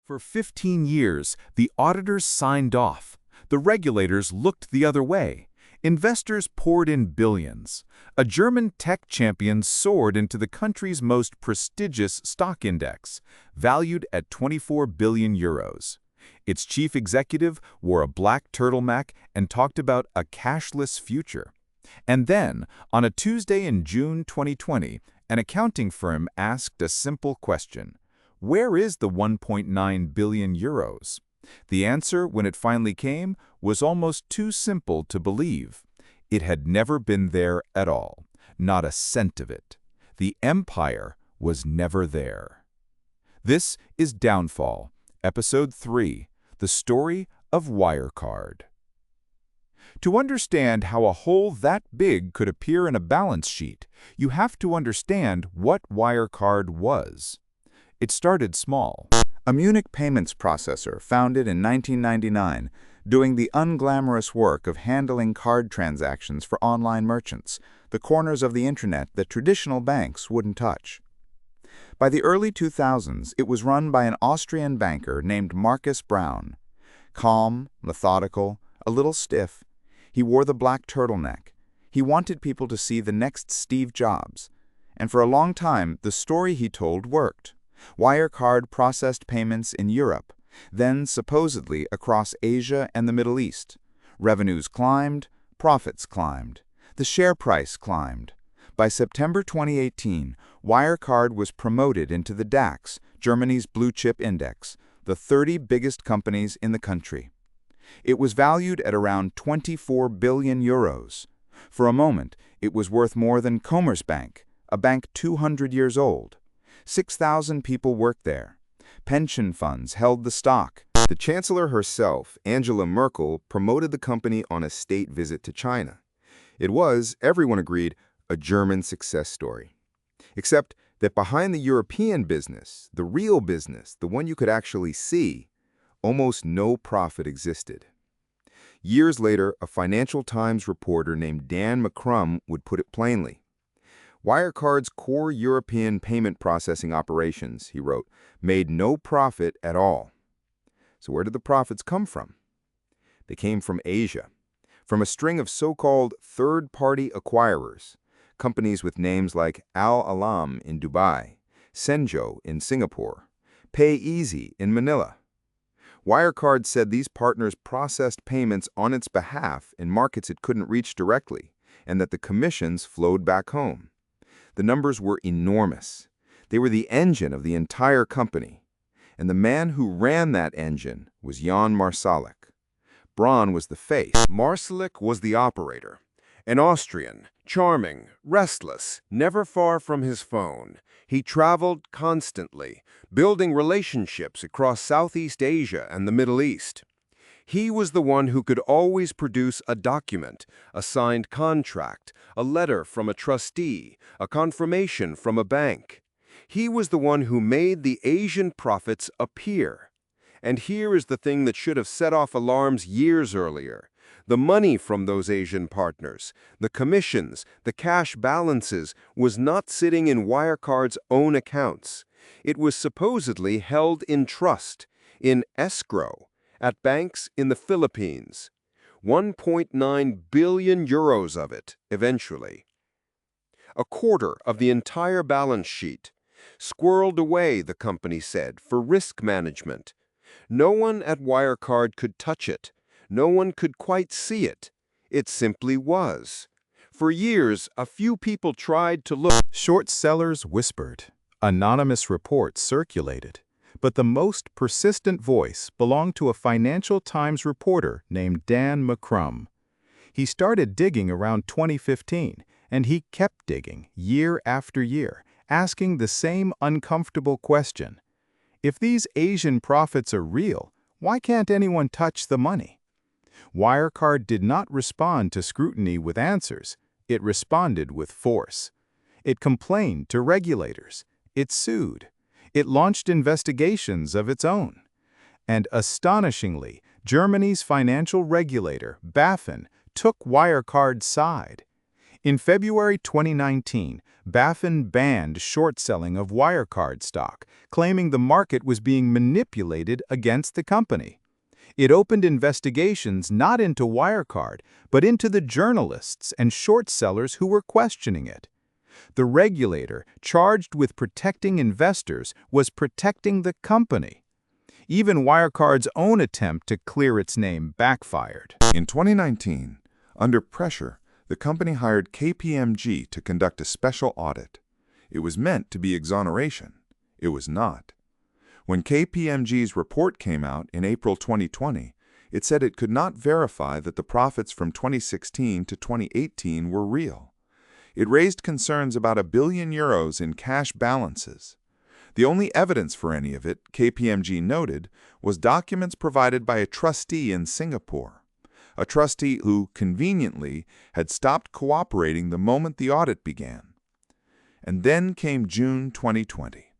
For 15 years, the auditors signed off. The regulators looked the other way. Investors poured in billions. A German tech champion soared into the country's most prestigious stock index, valued at 24 billion euros. Its chief executive wore a black turtleneck and talked about a cashless future. And then, on a Tuesday in June 2020, an accounting firm asked a simple question. Where is the 1.9 billion euros? The answer, when it finally came, was almost too simple to believe. It had never been there at all, not a cent of it. The empire was never there. This is Downfall, Episode 3, The Story of Wirecard. To understand how a hole that big could appear in a balance sheet, you have to understand what Wirecard was. It started small. A Munich payments processor founded in 1999, doing the unglamorous work of handling card transactions for online merchants, the corners of the internet that traditional banks wouldn't touch. By the early 2000s, it was run by an Austrian banker named Markus Braun. Calm, methodical, a little stiff, he wore the black turtleneck. He wanted people to see the next Steve Jobs. And for a long time, the story he told worked. Wirecard processed payments in Europe, then supposedly across Asia and the Middle East. Revenues climbed, profits climbed. The share price climbed. By September 2018, Wirecard was promoted into the DAX, Germany's blue-chip index, the 30 biggest companies in the country. It was valued at around 24 billion euros. For a moment, it was worth more than Commerzbank, a bank 200 years old. 6,000 people worked there. Pension funds held the stock. The chancellor herself, Angela Merkel, promoted the company on a state visit to China. It was, everyone agreed, a German success story. Except that behind the European business, the real business, the one you could actually see, almost no profit existed. Years later, a Financial Times reporter named Dan McCrum would put it plainly. Wirecard's core European payment processing operations, he wrote, made no profit at all. So where did the profits come from? They came from Asia, from a string of so-called third-party acquirers, companies with names like Al-Alam in Dubai, Senjo in Singapore, PayEasy in Manila. Wirecard said these partners processed payments on its behalf in markets it couldn't reach directly, and that the commissions flowed back home. The numbers were enormous. They were the engine of the entire company. And the man who ran that engine was Jan Marsalek. Braun was the face. Marsalek was the operator. An Austrian, charming, restless, never far from his phone. He traveled constantly, building relationships across Southeast Asia and the Middle East. He was the one who could always produce a document, a signed contract, a letter from a trustee, a confirmation from a bank. He was the one who made the Asian profits appear. And here is the thing that should have set off alarms years earlier. The money from those Asian partners, the commissions, the cash balances, was not sitting in Wirecard's own accounts. It was supposedly held in trust, in escrow, at banks in the Philippines. 1.9 billion euros of it, eventually. A quarter of the entire balance sheet. Squirreled away, the company said, for risk management. No one at Wirecard could touch it. No one could quite see it. It simply was. For years, a few people tried to look. Short sellers whispered. Anonymous reports circulated. But the most persistent voice belonged to a Financial Times reporter named Dan McCrum. He started digging around 2015, and he kept digging year after year, asking the same uncomfortable question. If these Asian profits are real, why can't anyone touch the money? Wirecard did not respond to scrutiny with answers. It responded with force. It complained to regulators. It sued. It launched investigations of its own. And astonishingly, Germany's financial regulator, BaFin, took Wirecard's side. In February 2019, BaFin banned short selling of Wirecard stock, claiming the market was being manipulated against the company. It opened investigations not into Wirecard, but into the journalists and short sellers who were questioning it. The regulator, charged with protecting investors, was protecting the company. Even Wirecard's own attempt to clear its name backfired. In 2019, under pressure, the company hired KPMG to conduct a special audit. It was meant to be exoneration. It was not. When KPMG's report came out in April 2020, it said it could not verify that the profits from 2016 to 2018 were real. It raised concerns about €1 billion in cash balances. The only evidence for any of it, KPMG noted, was documents provided by a trustee in Singapore. A trustee who, conveniently, had stopped cooperating the moment the audit began. And then came June 2020.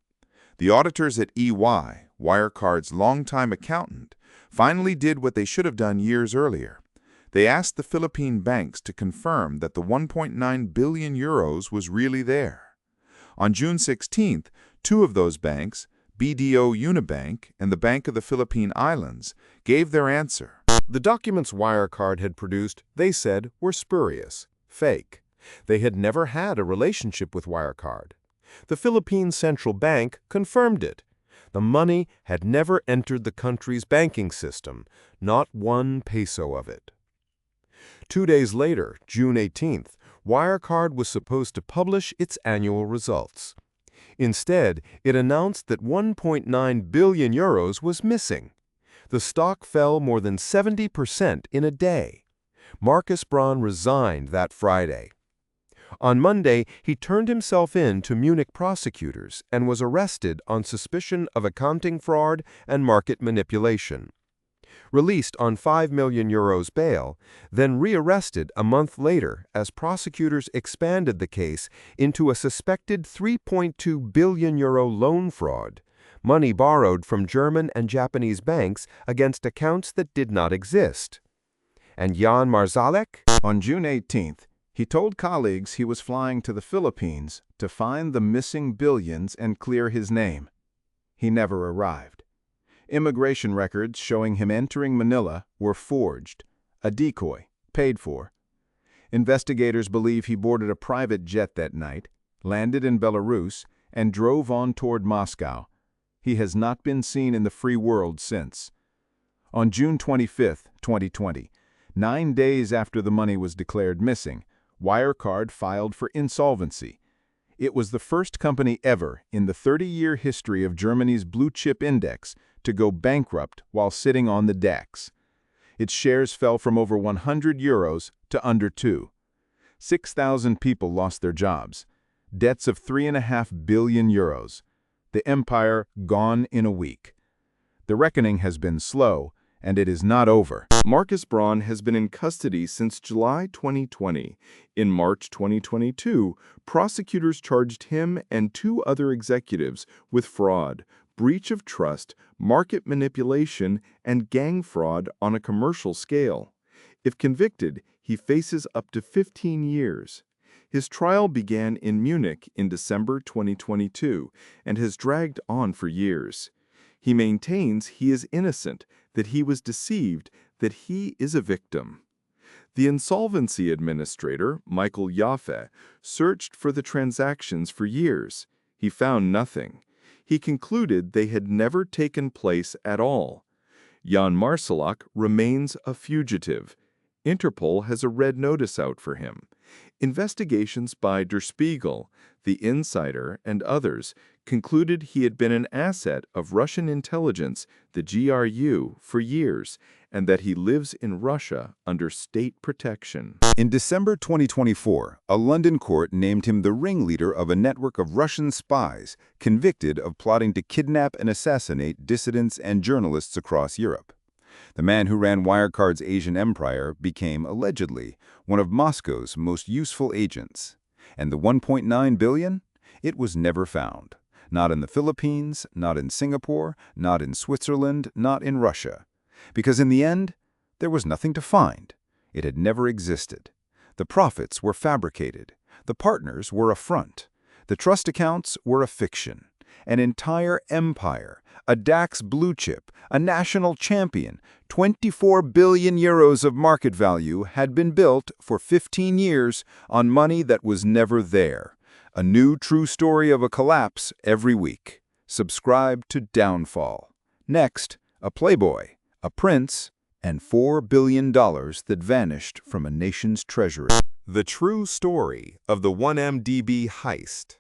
The auditors at EY, Wirecard's longtime accountant, finally did what they should have done years earlier. They asked the Philippine banks to confirm that the €1.9 billion was really there. On June 16th, two of those banks, BDO Unibank and the Bank of the Philippine Islands, gave their answer. The documents Wirecard had produced, they said, were spurious, fake. They had never had a relationship with Wirecard. The Philippine Central Bank confirmed it. The money had never entered the country's banking system, not 1 peso of it. 2 days later, June 18th, Wirecard was supposed to publish its annual results. Instead, it announced that €1.9 billion was missing. The stock fell more than 70% in a day. Markus Braun resigned that Friday. On Monday, he turned himself in to Munich prosecutors and was arrested on suspicion of accounting fraud and market manipulation. Released on €5 million bail, then rearrested a month later as prosecutors expanded the case into a suspected €3.2 billion loan fraud, money borrowed from German and Japanese banks against accounts that did not exist. And Jan Marsalek? On June 18th, he told colleagues he was flying to the Philippines to find the missing billions and clear his name. He never arrived. Immigration records showing him entering Manila were forged, a decoy, paid for. Investigators believe he boarded a private jet that night, landed in Belarus, and drove on toward Moscow. He has not been seen in the free world since. On June 25, 2020, 9 days after the money was declared missing, Wirecard filed for insolvency. It was the first company ever in the 30-year history of Germany's blue chip index to go bankrupt while sitting on the DAX. Its shares fell from over €100 to under 2. 6,000 people lost their jobs. Debts of €3.5 billion. The empire gone in a week. The reckoning has been slow, and it is not over. Markus Braun has been in custody since July 2020. In March 2022, prosecutors charged him and 2 other executives with fraud, breach of trust, market manipulation, and gang fraud on a commercial scale. If convicted, he faces up to 15 years. His trial began in Munich in December 2022 and has dragged on for years. He maintains he is innocent, that he was deceived, that he is a victim. The insolvency administrator, Michael Jaffe, searched for the transactions for years. He found nothing. He concluded they had never taken place at all. Jan Marsalek remains a fugitive. Interpol has a red notice out for him. Investigations by Der Spiegel, The Insider, and others concluded he had been an asset of Russian intelligence, the GRU, for years, and that he lives in Russia under state protection. In December 2024, a London court named him the ringleader of a network of Russian spies convicted of plotting to kidnap and assassinate dissidents and journalists across Europe. The man who ran Wirecard's Asian empire became, allegedly, one of Moscow's most useful agents. And the $1.9 billion? It was never found. Not in the Philippines, not in Singapore, not in Switzerland, not in Russia. Because in the end, there was nothing to find. It had never existed. The profits were fabricated. The partners were a front. The trust accounts were a fiction. An entire empire, a DAX blue chip, a national champion, 24 billion euros of market value had been built for 15 years on money that was never there. A new true story of a collapse every week. Subscribe to Downfall. Next, a playboy, a prince, and $4 billion that vanished from a nation's treasury. The true story of the 1MDB heist.